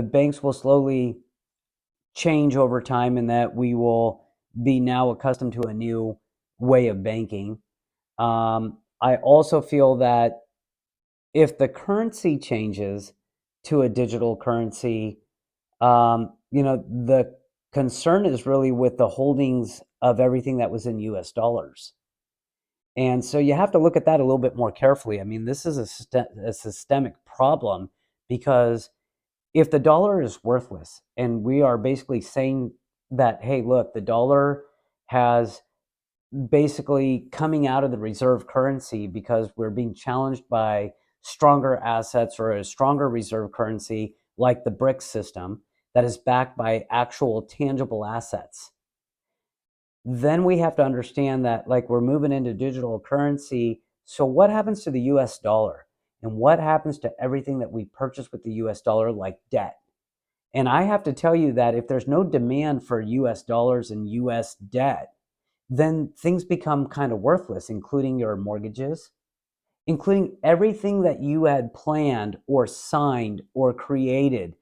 the banks will slowly change over time and that we will be now accustomed to a new way of banking. I also feel that if the currency changes to a digital currency, the concern is really with the holdings of everything that was in US dollars. And so you have to look at that a little bit more carefully. I mean, this is a systemic problem because if the dollar is worthless and we are basically saying that, hey, look, the dollar has basically coming out of the reserve currency because we're being challenged by stronger assets or a stronger reserve currency like the BRICS system that is backed by actual tangible assets. Then we have to understand that like we're moving into digital currency. So what happens to the US dollar? And what happens to everything that we purchase with the US dollar like debt? And I have to tell you that if there's no demand for US dollars and US debt, then things become kind of worthless, including your mortgages, including everything that you had planned or signed or created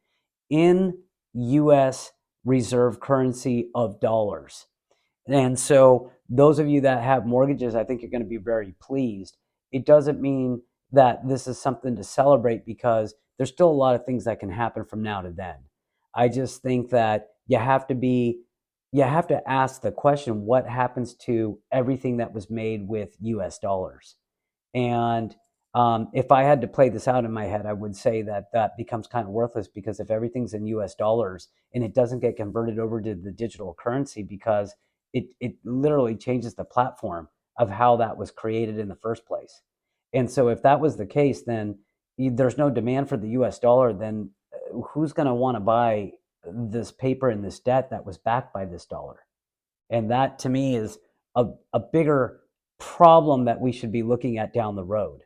in US reserve currency of dollars. And so, those of you that have mortgages, I think you're going to be very pleased. It doesn't mean that this is something to celebrate because there's still a lot of things that can happen from now to then. I just think that you have to ask the question, what happens to everything that was made with US dollars? And if I had to play this out in my head, I would say that that becomes kind of worthless because if everything's in US dollars and it doesn't get converted over to the digital currency because it literally changes the platform of how that was created in the first place. And so if that was the case, then there's no demand for the US dollar, then who's going to want to buy this paper and this debt that was backed by this dollar? And that to me is a bigger problem that we should be looking at down the road.